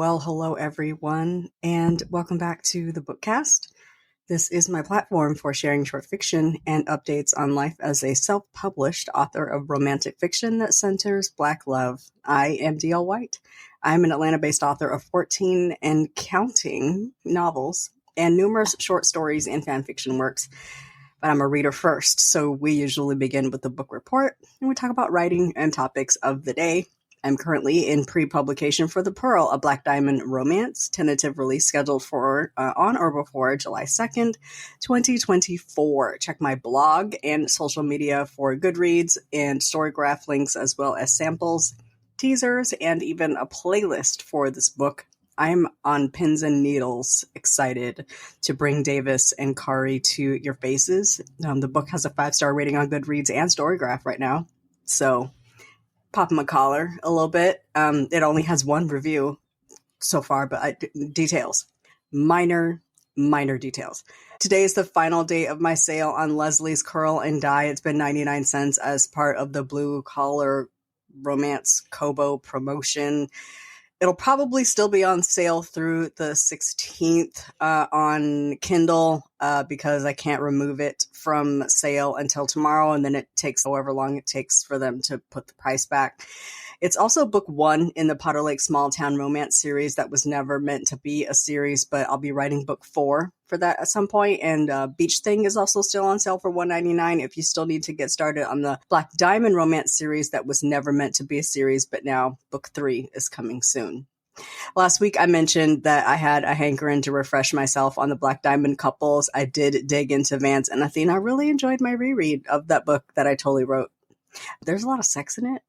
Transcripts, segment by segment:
Well, hello everyone, and welcome back to the Bookcast. This is my platform for sharing short fiction and updates on life as a self-published author of romantic fiction that centers Black love. I am D.L. White. I'm an Atlanta-based author of 14 and counting novels and numerous short stories and fan fiction works. But I'm a reader first, so we usually begin with the book report, and we talk about writing and topics of the day. I'm currently in pre-publication for The Pearl, a Black Diamond romance, tentative release scheduled for on or before July 2nd, 2024. Check my blog and social media for Goodreads and Storygraph links, as well as samples, teasers, and even a playlist for this book. I'm on pins and needles, excited to bring Davis and Kari to your faces. The book has a 5-star rating on Goodreads and Storygraph right now, so pop him a collar a little bit. It only has one review so far, but details. Minor details. Today is the final day of my sale on Leslie's Curl and Dye. It's been 99 cents as part of the Blue Collar Romance Kobo promotion. It'll probably still be on sale through the 16th on Kindle because I can't remove it from sale until tomorrow, and then it takes however long it takes for them to put the price back. It's also book 1 in the Potter Lake Small Town Romance series that was never meant to be a series, but I'll be writing book 4 for that at some point. And Beach Thing is also still on sale for $1.99 if you still need to get started on the Black Diamond Romance series that was never meant to be a series, but now book 3 is coming soon. Last week, I mentioned that I had a hankering to refresh myself on the Black Diamond couples. I did dig into Vance and Athena. I really enjoyed my reread of that book that I totally wrote. There's a lot of sex in it.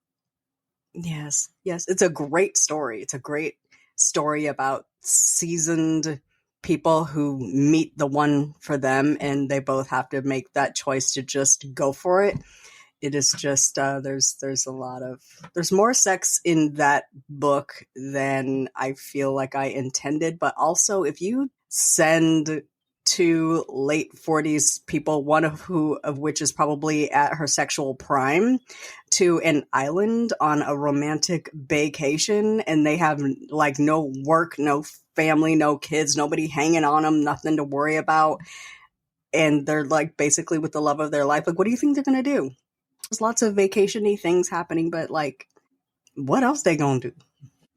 Yes. It's a great story. It's a great story about seasoned people who meet the one for them, and they both have to make that choice to just go for it. It is just, there's more sex in that book than I feel like I intended. But also, if you send 2 late 40s people, one of which is probably at her sexual prime, to an island on a romantic vacation, and they have like no work, no family, no kids, nobody hanging on them, nothing to worry about, and they're like basically with the love of their life, like what do you think they're gonna do? There's lots of vacation-y things happening, but like what else they gonna do?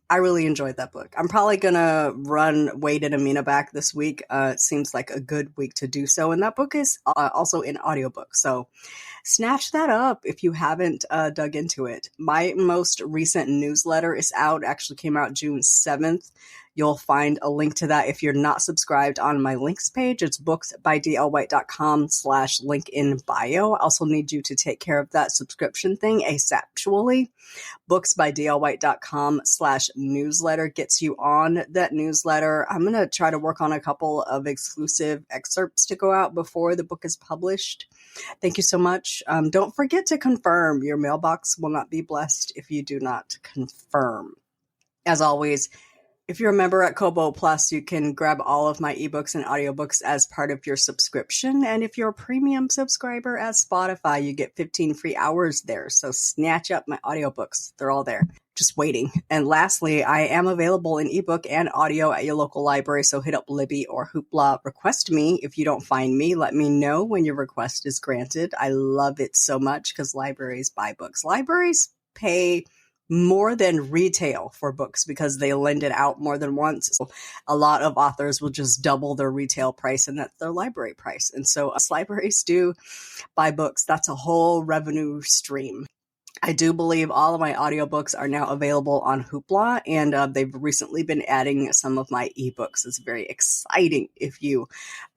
I really enjoyed that book. I'm probably going to run Wade and Amina back this week. It seems like a good week to do so. And that book is also in audiobook. So snatch that up if you haven't dug into it. My most recent newsletter is out. Actually came out June 7th. You'll find a link to that if you're not subscribed on my links page. It's booksbydlwhite.com/link in bio. I also need you to take care of that subscription thing ASAPually. Booksbydlwhite.com/newsletter gets you on that newsletter. I'm going to try to work on a couple of exclusive excerpts to go out before the book is published. Thank you so much. Don't forget to confirm. Your mailbox will not be blessed if you do not confirm. As always, if you're a member at Kobo Plus, you can grab all of my ebooks and audiobooks as part of your subscription. And if you're a premium subscriber at Spotify, you get 15 free hours there. So snatch up my audiobooks. They're all there, just waiting. And lastly, I am available in ebook and audio at your local library. So hit up Libby or Hoopla. Request me. If you don't find me, let me know when your request is granted. I love it so much because libraries buy books. Libraries pay more than retail for books because they lend it out more than once. So a lot of authors will just double their retail price, and that's their library price. And so us libraries do buy books. That's a whole revenue stream. I do believe all of my audiobooks are now available on Hoopla, and they've recently been adding some of my ebooks. It's very exciting. If you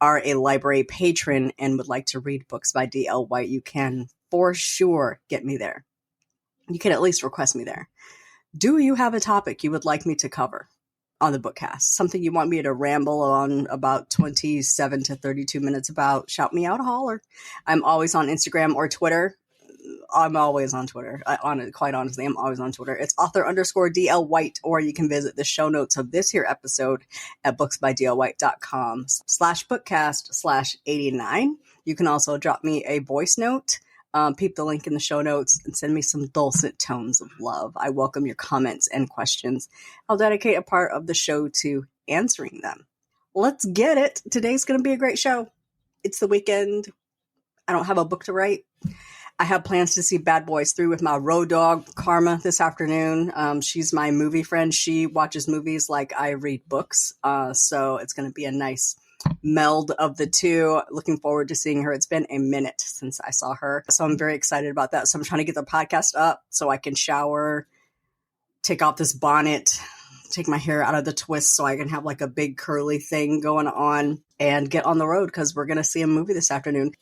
are a library patron and would like to read books by D.L. White, you can for sure get me there. You can at least request me there. Do you have a topic you would like me to cover on the Bookcast? Something you want me to ramble on about 27 to 32 minutes about? Shout me out, holler. I'm always on Instagram or Twitter. I'm always on Twitter. Quite honestly, I'm always on Twitter. It's author_DL White, or you can visit the show notes of this here episode at booksbydlwhite.com/bookcast/89. You can also drop me a voice note peep the link in the show notes and send me some dulcet tones of love. I welcome your comments and questions. I'll dedicate a part of the show to answering them. Let's get it. Today's going to be a great show. It's the weekend. I don't have a book to write. I have plans to see Bad Boys 3 with my road dog, Karma, this afternoon. She's my movie friend. She watches movies like I read books. So it's going to be a nice meld of the two. Looking forward to seeing her. It's been a minute since I saw her. So I'm very excited about that. So I'm trying to get the podcast up so I can shower, take off this bonnet, take my hair out of the twist so I can have like a big curly thing going on and get on the road because we're going to see a movie this afternoon.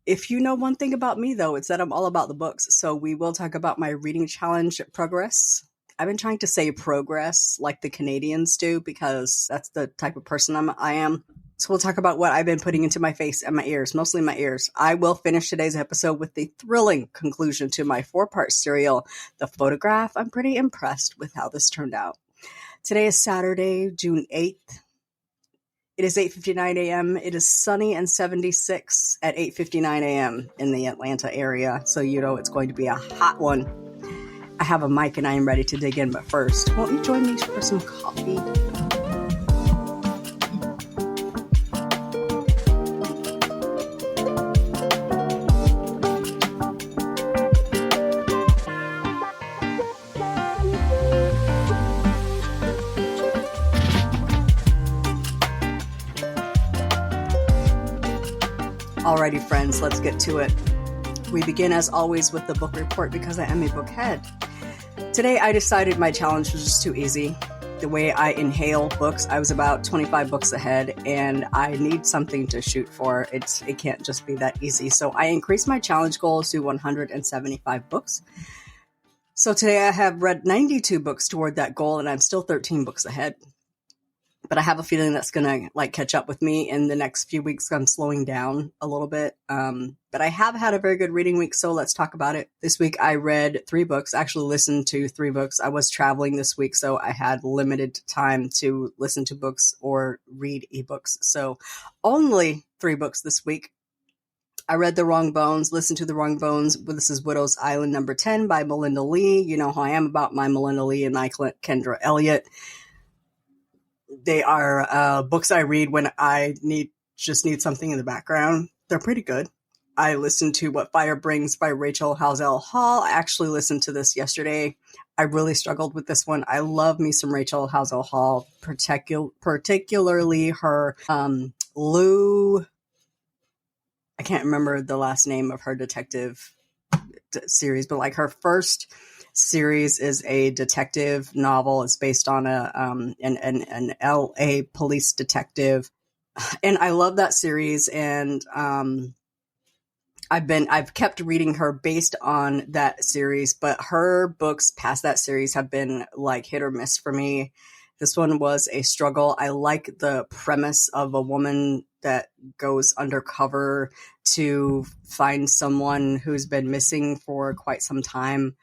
If you know one thing about me, though, it's that I'm all about the books. So we will talk about my reading challenge progress. I've been trying to say progress like the Canadians do because that's the type of person I am. So we'll talk about what I've been putting into my face and my ears, mostly my ears. I will finish today's episode with the thrilling conclusion to my 4-part serial, The Photograph. I'm pretty impressed with how this turned out. Today is Saturday, June 8th. It is 8:59 a.m. It is sunny and 76 at 8:59 a.m. in the Atlanta area. So you know it's going to be a hot one. I have a mic and I am ready to dig in. But first, won't you join me for some coffee? Alrighty, friends, let's get to it. We begin, as always, with the book report because I am a bookhead. Today, I decided my challenge was just too easy. The way I inhale books, I was about 25 books ahead, and I need something to shoot for. It can't just be that easy. So I increased my challenge goal to 175 books. So today, I have read 92 books toward that goal, and I'm still 13 books ahead. But I have a feeling that's going to catch up with me in the next few weeks. I'm slowing down a little bit. But I have had a very good reading week, so let's talk about it. This week I read 3 books, actually listened to 3 books. I was traveling this week, so I had limited time to listen to books or read ebooks. So only 3 books this week. I read The Wrong Bones, listened to The Wrong Bones. This is Widow's Island number 10 by Melinda Lee. You know how I am about my Melinda Lee and my Kendra Elliott. They are books I read when I just need something in the background. They're pretty good. I listened to What Fire Brings by Rachel Halsell Hall. I actually listened to this yesterday. I really struggled with this one. I love me some Rachel Halsell Hall, particularly her Lou. I can't remember the last name of her detective series, but her first series is a detective novel. It's based on an LA police detective, and I love that series. And I've kept reading her based on that series, but her books past that series have been hit or miss for me. This one was a struggle. I like the premise of a woman that goes undercover to find someone who's been missing for quite some time.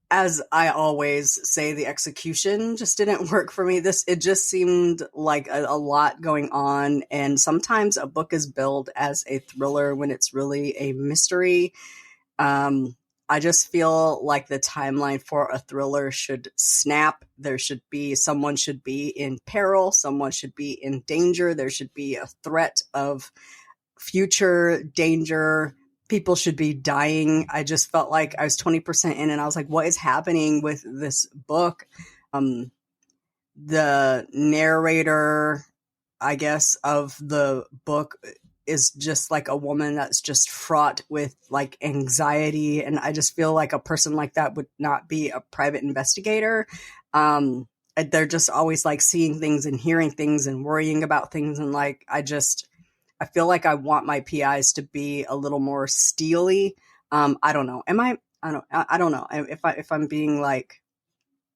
As I always say, the execution just didn't work for me. It just seemed like a lot going on. And sometimes a book is billed as a thriller when it's really a mystery. I just feel like the timeline for a thriller should snap. Someone should be in peril. Someone should be in danger. There should be a threat of future danger. People should be dying. I just felt like I was 20% in and I was like, what is happening with this book? The narrator, I guess, of the book is just like a woman that's just fraught with anxiety. And I just feel like a person like that would not be a private investigator. They're just always seeing things and hearing things and worrying about things. And I feel like I want my PIs to be a little more steely. I don't know. I don't know if I'm being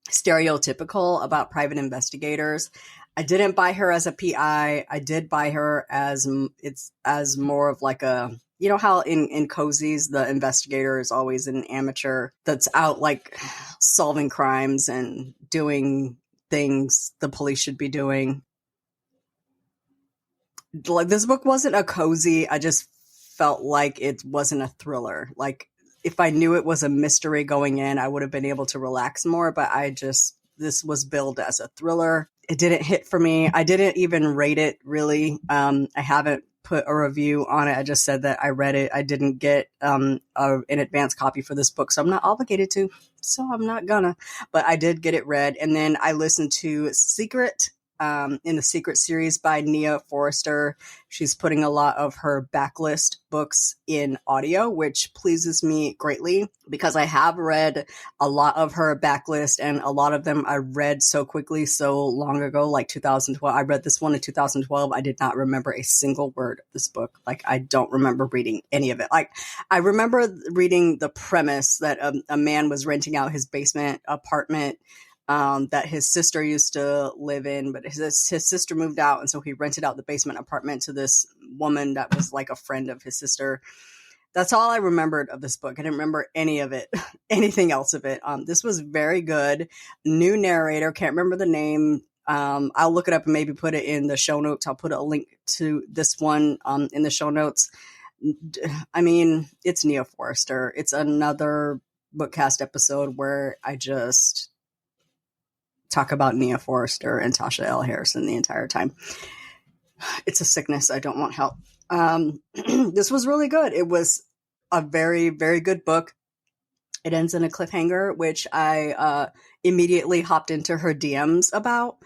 stereotypical about private investigators. I didn't buy her as a PI. I did buy her as more of a, you know how in cozies, the investigator is always an amateur that's out solving crimes and doing things the police should be doing. This book wasn't a cozy. I just felt like it wasn't a thriller. Like, if I knew it was a mystery going in, I would have been able to relax more, but this was billed as a thriller. It didn't hit for me. I didn't even rate it, really. I haven't put a review on it. I just said that I read it. I didn't get an advance copy for this book, so I'm not obligated to. So I'm not gonna. But I did get it read. And then I listened to Secret, in the Secret series by Nia Forrester. She's putting a lot of her backlist books in audio, which pleases me greatly because I have read a lot of her backlist, and a lot of them I read so quickly, so long ago, like 2012. I read this one in 2012. I did not remember a single word of this book. Like, I don't remember reading any of it. Like, I remember reading the premise that a man was renting out his basement apartment that his sister used to live in, but his sister moved out, and so he rented out the basement apartment to this woman that was like a friend of his sister. That's all I remembered of this book. I didn't remember any of it, anything else of it. This was very good. New narrator, can't remember the name. I'll look it up and maybe put it in the show notes. I'll put a link to this one in the show notes. I mean, it's Nia Forrester. It's another Bookcast episode where I just talk about Nia Forrester and Tasha L. Harrison the entire time. It's a sickness. I don't want help. This was really good. It was a very, very good book. It ends in a cliffhanger, which I immediately hopped into her DMs about.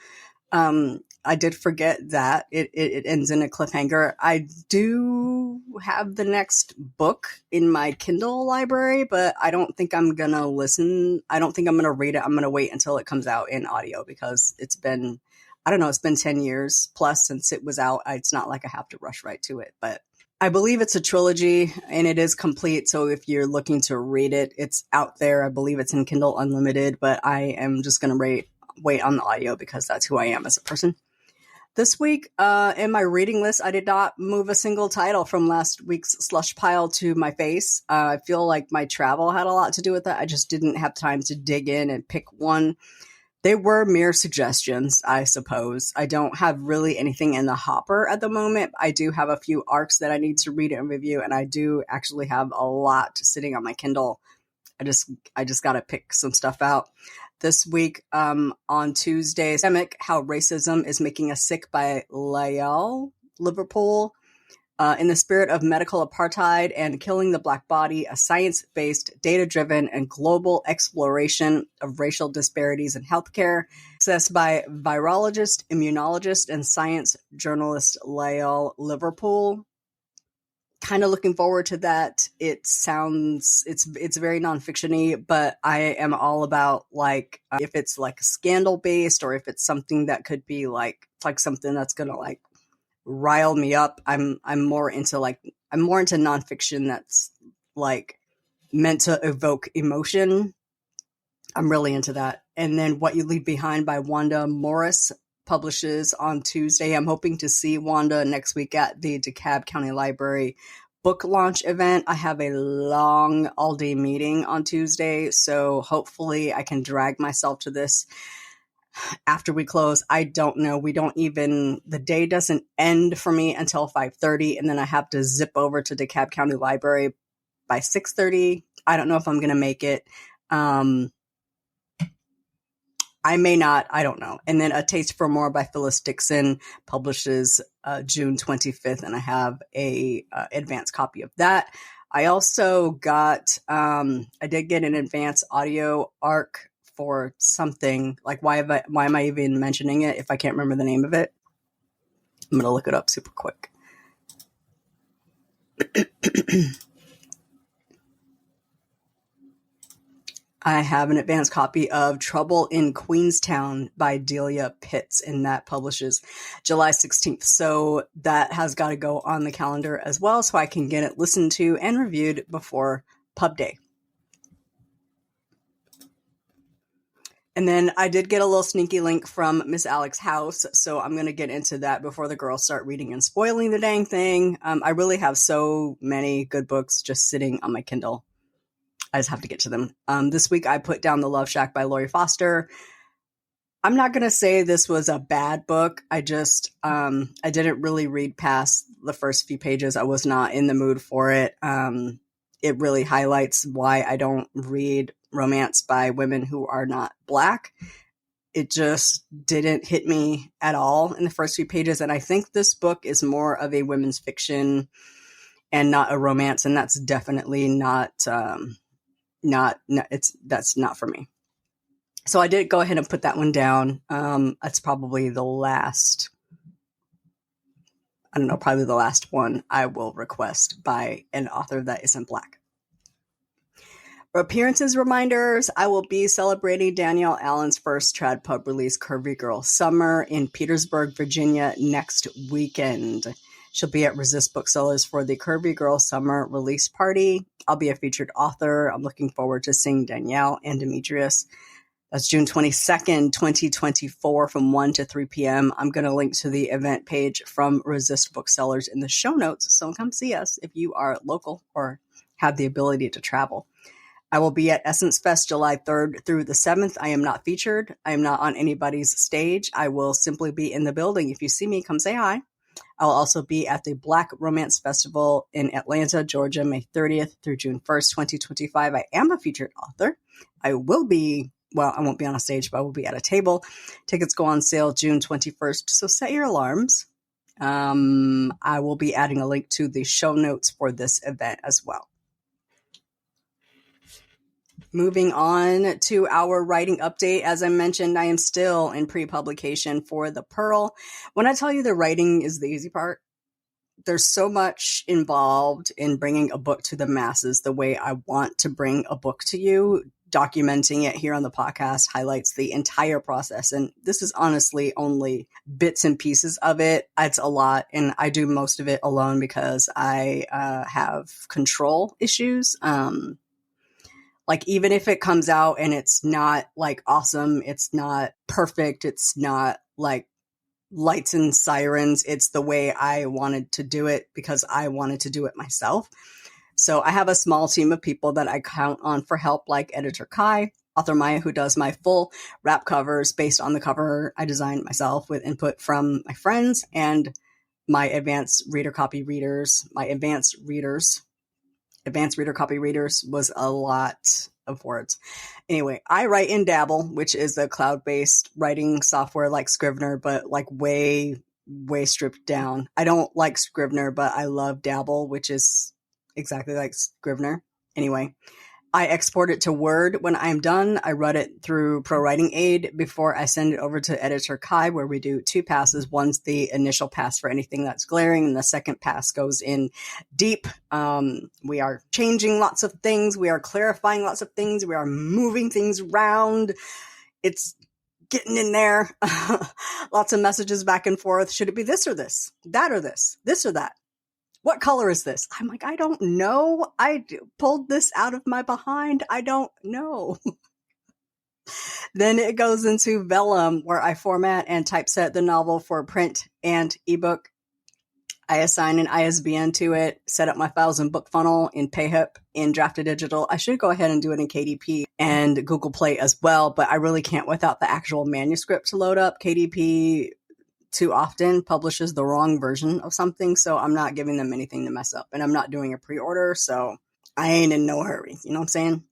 I did forget that it ends in a cliffhanger. I do have the next book in my Kindle library, but I don't think I'm going to listen. I don't think I'm going to read it. I'm going to wait until it comes out in audio because it's been 10 years plus since it was out. It's not like I have to rush right to it, but I believe it's a trilogy and it is complete. So if you're looking to read it, it's out there. I believe it's in Kindle Unlimited, but I am just going to wait on the audio because that's who I am as a person. This week, in my reading list, I did not move a single title from last week's slush pile to my face. I feel like my travel had a lot to do with that. I just didn't have time to dig in and pick one. They were mere suggestions, I suppose. I don't have really anything in the hopper at the moment. I do have a few arcs that I need to read and review, and I do actually have a lot sitting on my Kindle. I just got to pick some stuff out. This week, on Tuesday, How Racism is Making Us Sick by Lael Liverpool. In the spirit of medical apartheid and killing the Black body, a science-based, data-driven, and global exploration of racial disparities in healthcare. Accessed by virologist, immunologist, and science journalist Lael Liverpool. Kind of looking forward to that. It's very nonfiction-y, but I am all about like if it's like scandal based or if it's something that could be like something that's gonna like rile me up. I'm more into nonfiction that's like meant to evoke emotion. I'm really into that. And then What You Leave Behind by Wanda Morris publishes on Tuesday. I'm hoping to see Wanda next week at the DeKalb County Library book launch event. I have a long all-day meeting on Tuesday, so hopefully I can drag myself to this after we close. I don't know. The day doesn't end for me until 5:30, and then I have to zip over to DeKalb County Library by 6:30. I don't know if I'm going to make it. I may not. I don't know. And then A Taste for More by Phyllis Dixon publishes June 25th, and I have a advance copy of that. I also got, I did get an advance audio arc for something. Like, why am I even mentioning it if I can't remember the name of it? I'm going to look it up super quick. I have an advanced copy of Trouble in Queenstown by Delia Pitts, and that publishes July 16th. So that has got to go on the calendar as well so I can get it listened to and reviewed before Pub Day. And then I did get a little sneaky link from Miss Alex House, so I'm going to get into that before the girls start reading and spoiling the dang thing. I really have so many good books just sitting on my Kindle. I just have to get to them. This week I put down The Love Shack by Lori Foster. I'm not going to say this was a bad book. I didn't really read past the first few pages. I was not in the mood for it. It really highlights why I don't read romance by women who are not Black. It just didn't hit me at all in the first few pages. And I think this book is more of a women's fiction and not a romance. And that's definitely that's not for me. So I did go ahead and put that one down. That's probably the last one I will request by an author that isn't Black. Appearances reminders. I will be celebrating Danielle Allen's first trad pub release, Curvy Girl Summer, in Petersburg, Virginia next weekend. She'll be at Resist Booksellers for the Curvy Girl Summer release party. I'll be a featured author. I'm looking forward to seeing Danielle and Demetrius. That's June 22nd, 2024 from 1 to 3 p.m. I'm going to link to the event page from Resist Booksellers in the show notes. So come see us if you are local or have the ability to travel. I will be at Essence Fest July 3rd through the 7th. I am not featured. I am not on anybody's stage. I will simply be in the building. If you see me, come say hi. I will also be at the Black Romance Festival in Atlanta, Georgia, May 30th through June 1st, 2025. I am a featured author. I won't be on a stage, but I will be at a table. Tickets go on sale June 21st, so set your alarms. I will be adding a link to the show notes for this event as well. Moving on to our writing update. As I mentioned, I am still in pre-publication for The Pearl. When I tell you the writing is the easy part, there's so much involved in bringing a book to the masses the way I want to bring a book to you. Documenting it here on the podcast highlights the entire process. And this is honestly only bits and pieces of it. It's a lot. And I do most of it alone because I have control issues. Like, even if it comes out and it's not like awesome, it's not perfect, it's not like lights and sirens, it's the way I wanted to do it because I wanted to do it myself. So I have a small team of people that I count on for help, like editor Kai, author Maya, who does my full wrap covers based on the cover I designed myself with input from my friends, and my advanced reader copy readers. My advanced reader copy readers was a lot of words. Anyway, I write in Dabble, which is a cloud-based writing software like Scrivener, but like way stripped down. I don't like Scrivener, but I love Dabble, which is exactly like Scrivener. Anyway, I export it to Word. When I'm done, I run it through ProWriting Aid before I send it over to editor Kai, where we do 2 passes. One's the initial pass for anything that's glaring, and the second pass goes in deep. We are changing lots of things. We are clarifying lots of things. We are moving things around. It's getting in there. Lots of messages back and forth. Should it be this or this? That or this? This or that? What color is this? I'm like, I don't know. I pulled this out of my behind. I don't know. Then it goes into Vellum, where I format and typeset the novel for print and ebook. I assign an ISBN to it, set up my files in BookFunnel, in PayHip, in Drafted Digital. I should go ahead and do it in KDP and Google Play as well, but I really can't without the actual manuscript to load up. KDP too often publishes the wrong version of something, so I'm not giving them anything to mess up. And I'm not doing a pre-order, so I ain't in no hurry. You know what I'm saying?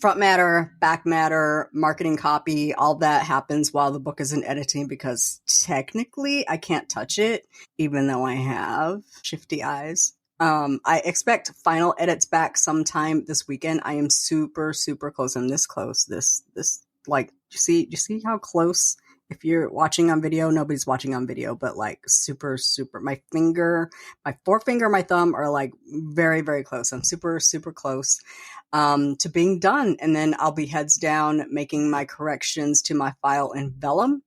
Front matter, back matter, marketing copy, all that happens while the book is in editing, because technically I can't touch it, even though I have shifty eyes. I expect final edits back sometime this weekend. I am super, super close. I'm this close. This like, you see how close? If you're watching on video, nobody's watching on video, but like super, super, my forefinger, my thumb are like very, very close. I'm super, super close to being done. And then I'll be heads down making my corrections to my file in Vellum,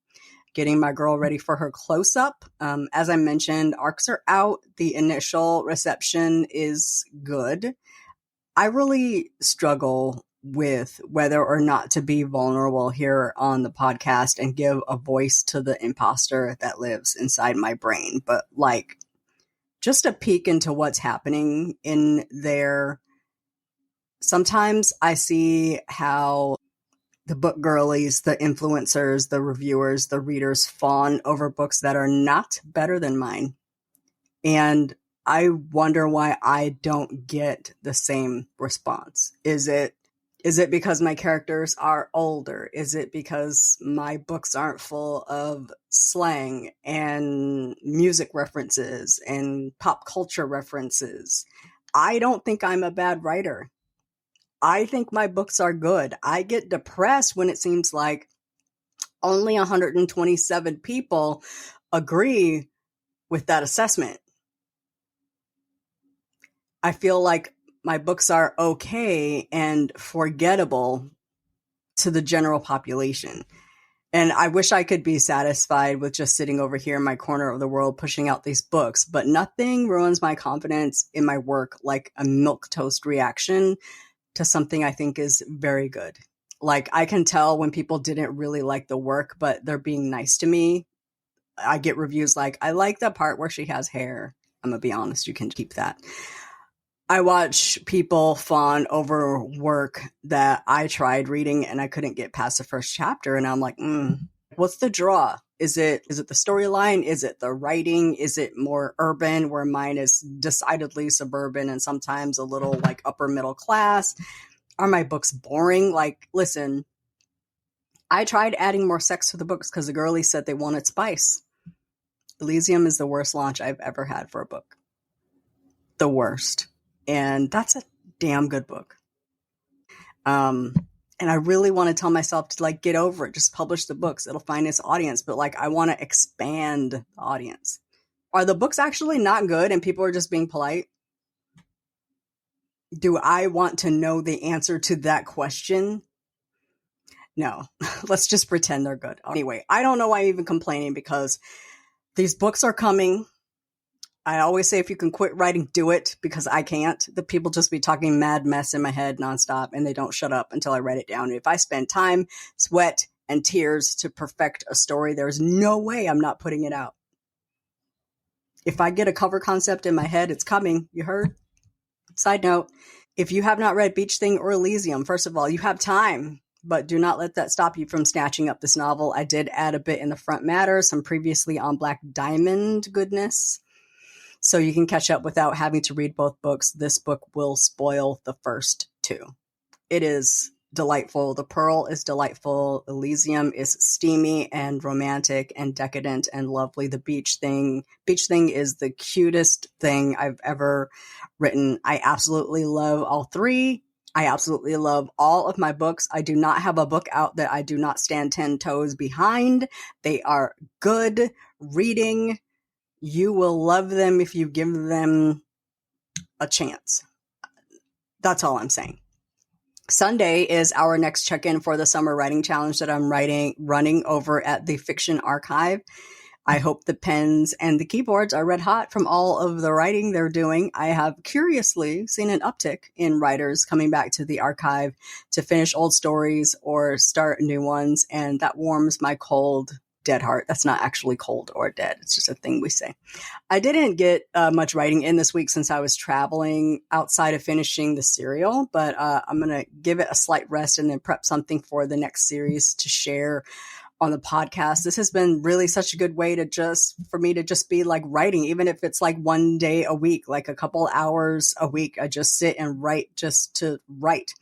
getting my girl ready for her close-up. As I mentioned, arcs are out. The initial reception is good. I really struggle with whether or not to be vulnerable here on the podcast and give a voice to the imposter that lives inside my brain. But like, just a peek into what's happening in there. Sometimes I see how the book girlies, the influencers, the reviewers, the readers fawn over books that are not better than mine. And I wonder why I don't get the same response. Is it because my characters are older? Is it because my books aren't full of slang and music references and pop culture references? I don't think I'm a bad writer. I think my books are good. I get depressed when it seems like only 127 people agree with that assessment. I feel like my books are okay and forgettable to the general population. And I wish I could be satisfied with just sitting over here in my corner of the world pushing out these books, but nothing ruins my confidence in my work like a milquetoast reaction to something I think is very good. Like, I can tell when people didn't really like the work, but they're being nice to me. I get reviews like, I like the part where she has hair. I'm going to be honest, you can keep that. I watch people fawn over work that I tried reading and I couldn't get past the first chapter. And I'm like, what's the draw? Is it the storyline? Is it the writing? Is it more urban, where mine is decidedly suburban and sometimes a little like upper middle class? Are my books boring? Like, listen, I tried adding more sex to the books because the girlies said they wanted spice. Elysium is the worst launch I've ever had for a book. The worst. And that's a damn good book. And I really want to tell myself to like, get over it. Just publish the books. It'll find its audience. But like, I want to expand the audience. Are the books actually not good and people are just being polite? Do I want to know the answer to that question? No, let's just pretend they're good. Anyway, I don't know why I'm even complaining, because these books are coming. I always say, if you can quit writing, do it, because I can't. The people just be talking mad mess in my head nonstop, and they don't shut up until I write it down. If I spend time, sweat, and tears to perfect a story, there's no way I'm not putting it out. If I get a cover concept in my head, it's coming. You heard? Side note, if you have not read Beach Thing or Elysium, first of all, you have time, but do not let that stop you from snatching up this novel. I did add a bit in the front matter, some previously on Black Diamond goodness, so you can catch up without having to read both books. This book will spoil the first two. It is delightful. The Pearl is delightful. Elysium is steamy and romantic and decadent and lovely. The Beach Thing is the cutest thing I've ever written. I absolutely love all three. I absolutely love all of my books. I do not have a book out that I do not stand 10 toes behind. They are good reading. You will love them if you give them a chance. That's all I'm saying. Sunday is our next check-in for the summer writing challenge that I'm running over at the Fiction Archive. I hope the pens and the keyboards are red hot from all of the writing they're doing. I have curiously seen an uptick in writers coming back to the archive to finish old stories or start new ones, and that warms my cold, dead heart. That's not actually cold or dead. It's just a thing we say. I didn't get much writing in this week since I was traveling outside of finishing the serial, but I'm going to give it a slight rest and then prep something for the next series to share on the podcast. This has been really such a good way for me to just be like writing, even if it's like one day a week, like a couple hours a week. I just sit and write just to write.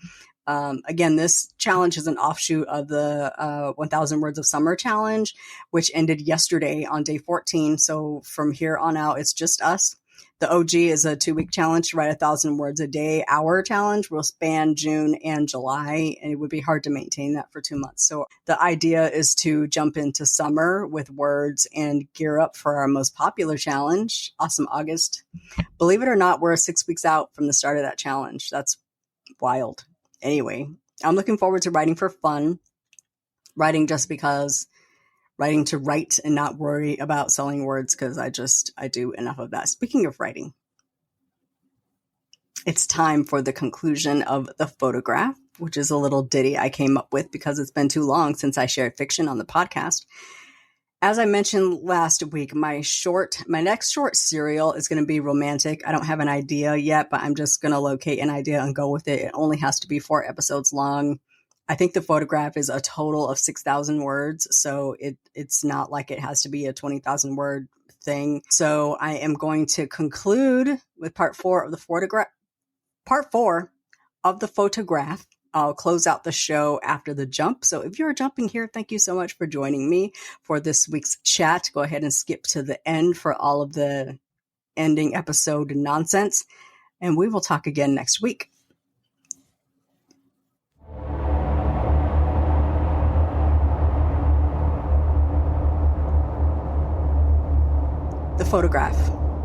Again, this challenge is an offshoot of the 1,000 Words of Summer challenge, which ended yesterday on day 14. So from here on out, it's just us. The OG is a 2-week challenge to write 1,000 words a day. Our challenge will span June and July, and it would be hard to maintain that for 2 months. So the idea is to jump into summer with words and gear up for our most popular challenge, Awesome August. Believe it or not, we're 6 weeks out from the start of that challenge. That's wild. Anyway, I'm looking forward to writing for fun, writing just because, writing to write and not worry about selling words, because I do enough of that. Speaking of writing, it's time for the conclusion of The Photograph, which is a little ditty I came up with because it's been too long since I shared fiction on the podcast. As I mentioned last week, my next short serial is going to be romantic. I don't have an idea yet, but I'm just going to locate an idea and go with it. It only has to be 4 episodes long. I think the photograph is a total of 6,000 words, so it's not like it has to be a 20,000 word thing. So I am going to conclude with part 4 of the photograph. Part 4 of the photograph. I'll close out the show after the jump. So if you're jumping here, thank you so much for joining me for this week's chat. Go ahead and skip to the end for all of the ending episode nonsense, and we will talk again next week. The photograph,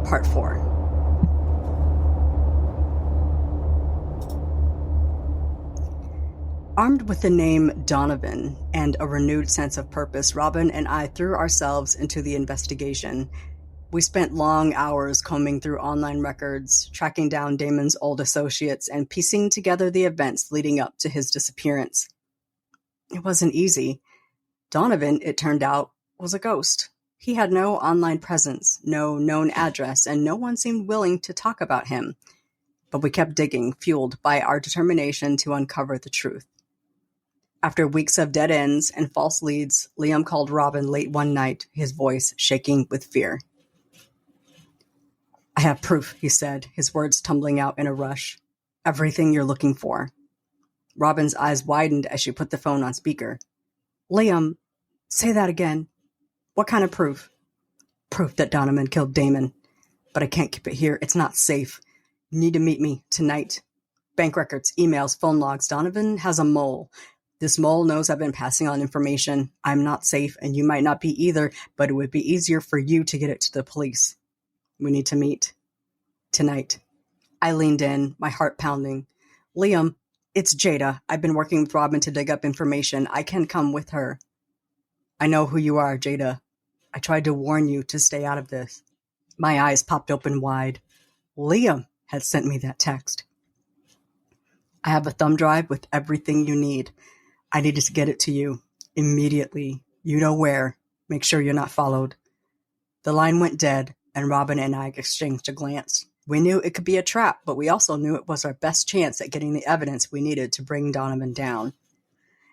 part 4. Armed with the name Donovan and a renewed sense of purpose, Robin and I threw ourselves into the investigation. We spent long hours combing through online records, tracking down Damon's old associates, and piecing together the events leading up to his disappearance. It wasn't easy. Donovan, it turned out, was a ghost. He had no online presence, no known address, and no one seemed willing to talk about him. But we kept digging, fueled by our determination to uncover the truth. After weeks of dead ends and false leads, Liam called Robin late one night, his voice shaking with fear. "I have proof," he said, his words tumbling out in a rush. "Everything you're looking for." Robin's eyes widened as she put the phone on speaker. "Liam, say that again. What kind of proof?" "Proof that Donovan killed Damon. But I can't keep it here. It's not safe. You need to meet me tonight. Bank records, emails, phone logs. Donovan has a mole. This mole knows I've been passing on information. I'm not safe, and you might not be either, but it would be easier for you to get it to the police. We need to meet. Tonight." I leaned in, my heart pounding. "Liam, it's Jada. I've been working with Robin to dig up information. I can come with her." "I know who you are, Jada. I tried to warn you to stay out of this." My eyes popped open wide. Liam had sent me that text. "I have a thumb drive with everything you need. I needed to get it to you. Immediately. You know where. Make sure you're not followed." The line went dead, and Robin and I exchanged a glance. We knew it could be a trap, but we also knew it was our best chance at getting the evidence we needed to bring Donovan down.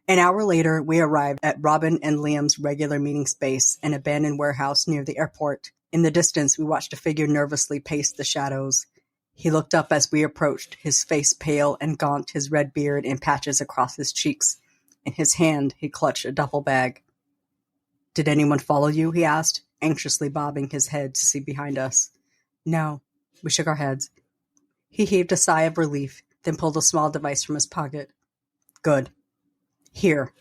An hour later, we arrived at Robin and Liam's regular meeting space, an abandoned warehouse near the airport. In the distance, we watched a figure nervously pace the shadows. He looked up as we approached, his face pale and gaunt, his red beard in patches across his cheeks. In his hand, he clutched a duffel bag. "Did anyone follow you?" he asked, anxiously bobbing his head to see behind us. "No." We shook our heads. He heaved a sigh of relief, then pulled a small device from his pocket. "Good. Here."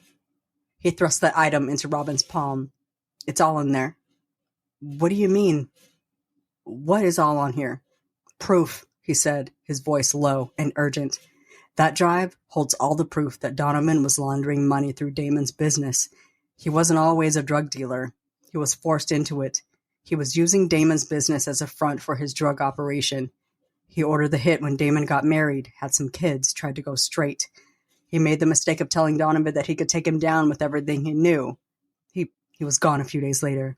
He thrust the item into Robin's palm. "It's all in there." "What do you mean?" "What is all on here?" "Proof," he said, his voice low and urgent. "That drive holds all the proof that Donovan was laundering money through Damon's business. He wasn't always a drug dealer. He was forced into it. He was using Damon's business as a front for his drug operation. He ordered the hit when Damon got married, had some kids, tried to go straight. He made the mistake of telling Donovan that he could take him down with everything he knew. He was gone a few days later."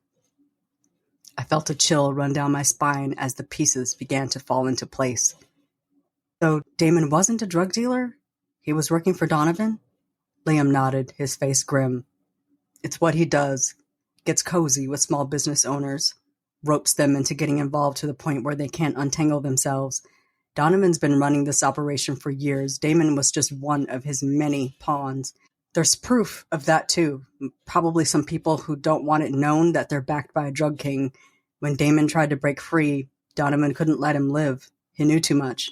I felt a chill run down my spine as the pieces began to fall into place. "So Damon wasn't a drug dealer? He was working for Donovan?" Liam nodded, his face grim. "It's what he does. Gets cozy with small business owners. Ropes them into getting involved to the point where they can't untangle themselves. Donovan's been running this operation for years. Damon was just one of his many pawns. There's proof of that too. Probably some people who don't want it known that they're backed by a drug king. When Damon tried to break free, Donovan couldn't let him live. He knew too much."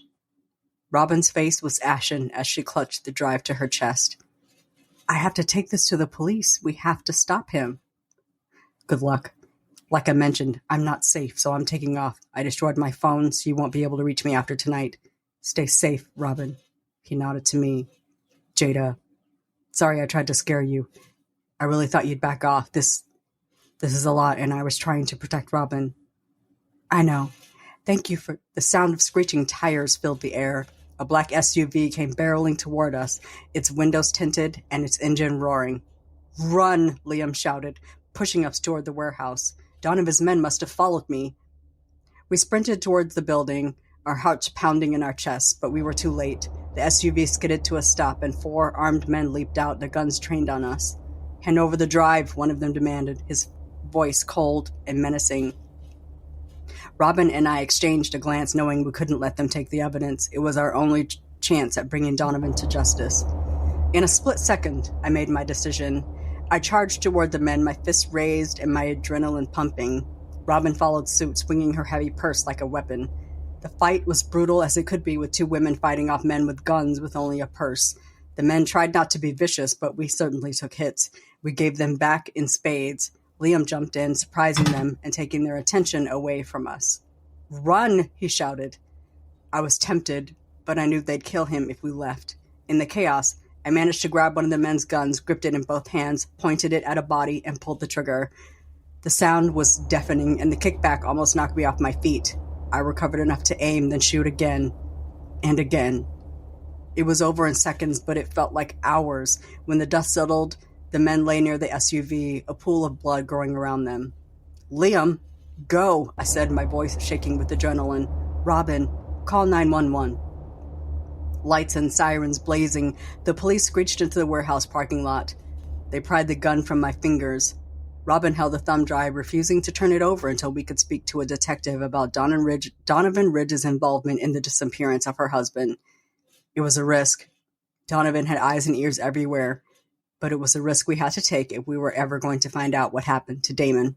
Robin's face was ashen as she clutched the drive to her chest. "I have to take this to the police. We have to stop him." "Good luck. Like I mentioned, I'm not safe, so I'm taking off. I destroyed my phone, so you won't be able to reach me after tonight. Stay safe, Robin." He nodded to me. "Jada, sorry I tried to scare you. I really thought you'd back off. This is a lot, and I was trying to protect Robin." "I know. Thank you for..." The sound of screeching tires filled the air. A black SUV came barreling toward us, its windows tinted and its engine roaring. "Run!" Liam shouted, pushing us toward the warehouse. Donovan's men must have followed me. We sprinted towards the building, our hearts pounding in our chests, but we were too late. The SUV skidded to a stop and 4 armed men leaped out, their guns trained on us. "Hand over the drive," one of them demanded, his voice cold and menacing. Robin and I exchanged a glance, knowing we couldn't let them take the evidence. It was our only chance at bringing Donovan to justice. In a split second, I made my decision. I charged toward the men, my fists raised and my adrenaline pumping. Robin followed suit, swinging her heavy purse like a weapon. The fight was brutal as it could be, with 2 women fighting off men with guns with only a purse. The men tried not to be vicious, but we certainly took hits. We gave them back in spades. Liam jumped in, surprising them and taking their attention away from us. "Run!" he shouted. I was tempted, but I knew they'd kill him if we left. In the chaos, I managed to grab one of the men's guns, gripped it in both hands, pointed it at a body, and pulled the trigger. The sound was deafening, and the kickback almost knocked me off my feet. I recovered enough to aim, then shoot again and again. It was over in seconds, but it felt like hours. When the dust settled, the men lay near the SUV, a pool of blood growing around them. "Liam, go," I said, my voice shaking with adrenaline. "Robin, call 911. Lights and sirens blazing, the police screeched into the warehouse parking lot. They pried the gun from my fingers. Robin held the thumb drive, refusing to turn it over until we could speak to a detective about Donovan Ridge's involvement in the disappearance of her husband. It was a risk. Donovan had eyes and ears everywhere, but it was a risk we had to take if we were ever going to find out what happened to Damon.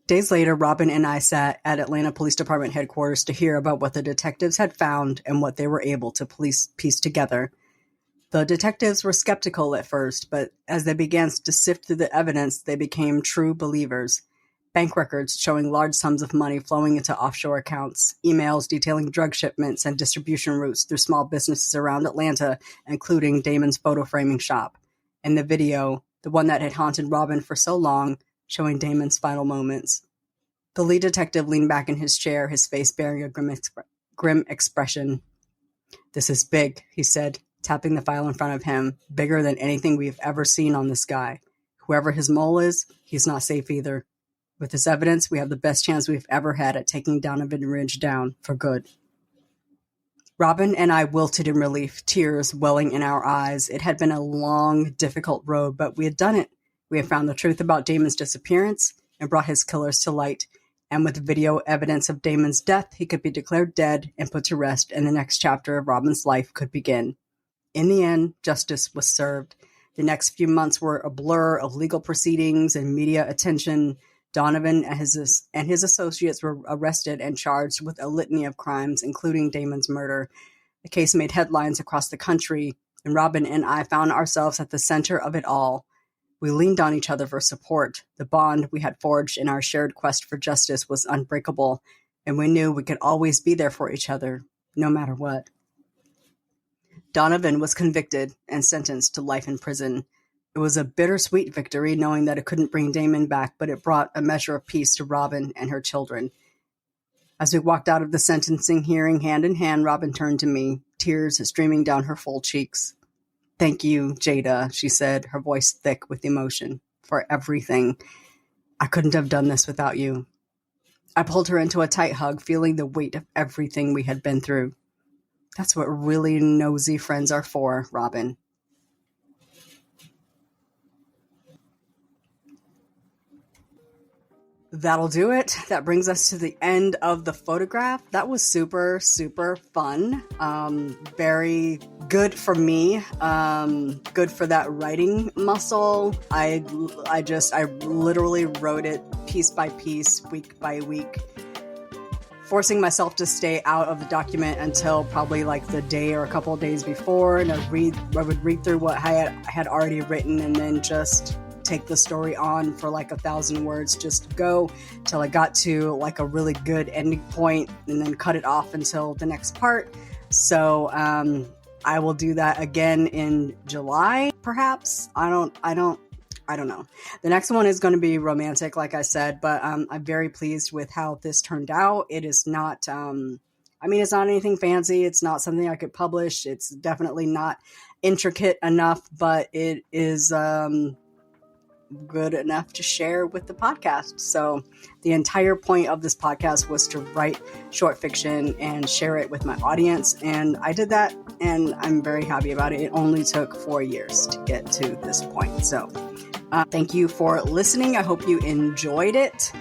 Days later, Robin and I sat at Atlanta Police Department headquarters to hear about what the detectives had found and what they were able to piece together. The detectives were skeptical at first, but as they began to sift through the evidence, they became true believers. Bank records showing large sums of money flowing into offshore accounts, emails detailing drug shipments and distribution routes through small businesses around Atlanta, including Damon's photo framing shop, and the video, the one that had haunted Robin for so long, showing Damon's final moments. The lead detective leaned back in his chair, his face bearing a grim expression. "This is big," he said, tapping the file in front of him. "Bigger than anything we've ever seen on this guy. Whoever his mole is, he's not safe either. With this evidence, we have the best chance we've ever had at taking Donovan Ridge down for good." Robin and I wilted in relief, tears welling in our eyes. It had been a long, difficult road, but we had done it. We had found the truth about Damon's disappearance and brought his killers to light. And with video evidence of Damon's death, he could be declared dead and put to rest, and the next chapter of Robin's life could begin. In the end, justice was served. The next few months were a blur of legal proceedings and media attention. Donovan and his associates were arrested and charged with a litany of crimes, including Damon's murder. The case made headlines across the country, and Robin and I found ourselves at the center of it all. We leaned on each other for support. The bond we had forged in our shared quest for justice was unbreakable, and we knew we could always be there for each other, no matter what. Donovan was convicted and sentenced to life in prison. It was a bittersweet victory, knowing that it couldn't bring Damon back, but it brought a measure of peace to Robin and her children. As we walked out of the sentencing hearing hand in hand, Robin turned to me, tears streaming down her full cheeks. "Thank you, Jada," she said, her voice thick with emotion, "for everything. I couldn't have done this without you." I pulled her into a tight hug, feeling the weight of everything we had been through. That's what really nosy friends are for, Robin. That'll do it. That brings us to the end of the photograph. That was super, super fun. Very good for me. Good for that writing muscle. I literally wrote it piece by piece, week by week, forcing myself to stay out of the document until probably like the day or a couple of days before. And I would read through what I had already written and then just take the story on for like 1,000 words, just go till I got to like a really good ending point and then cut it off until the next part. So I will do that again in July, perhaps. I don't know. The next one is going to be romantic, like I said, but I'm very pleased with how this turned out. It is not, it's not anything fancy. It's not something I could publish. It's definitely not intricate enough, but it is good enough to share with the podcast. So the entire point of this podcast was to write short fiction and share it with my audience. And I did that, and I'm very happy about it. It only took 4 years to get to this point. So thank you for listening. I hope you enjoyed it.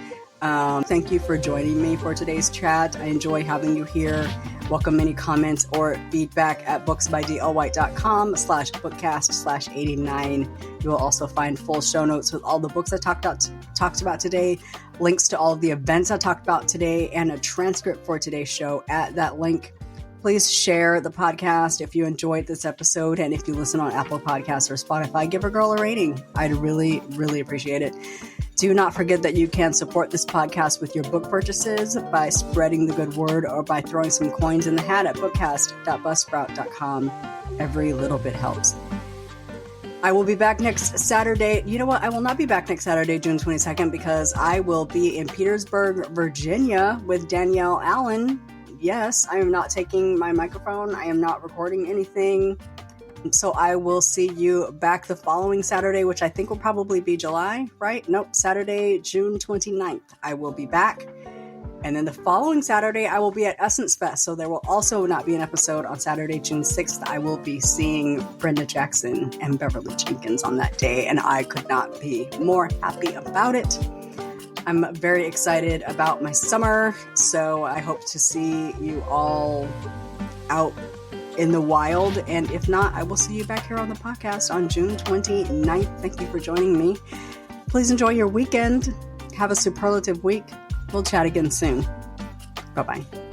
Thank you for joining me for today's chat. I enjoy having you here. Welcome any comments or feedback at booksbydlwhite.com/bookcast/89. You will also find full show notes with all the books I talked about today, links to all of the events I talked about today, and a transcript for today's show at that link. Please share the podcast if you enjoyed this episode. And if you listen on Apple Podcasts or Spotify, give a girl a rating. I'd really, really appreciate it. Do not forget that you can support this podcast with your book purchases by spreading the good word or by throwing some coins in the hat at bookcast.buzzsprout.com. Every little bit helps. I will be back next Saturday. You know what? I will not be back next Saturday, June 22nd, because I will be in Petersburg, Virginia with Danielle Allen. Yes, I am not taking my microphone. I am not recording anything. So I will see you back the following Saturday, which I think will probably be July, right? Nope, Saturday, June 29th. I will be back. And then the following Saturday, I will be at Essence Fest. So there will also not be an episode on Saturday, June 6th. I will be seeing Brenda Jackson and Beverly Jenkins on that day. And I could not be more happy about it. I'm very excited about my summer. So I hope to see you all out in the wild. And if not, I will see you back here on the podcast on June 29th. Thank you for joining me. Please enjoy your weekend. Have a superlative week. We'll chat again soon. Bye-bye.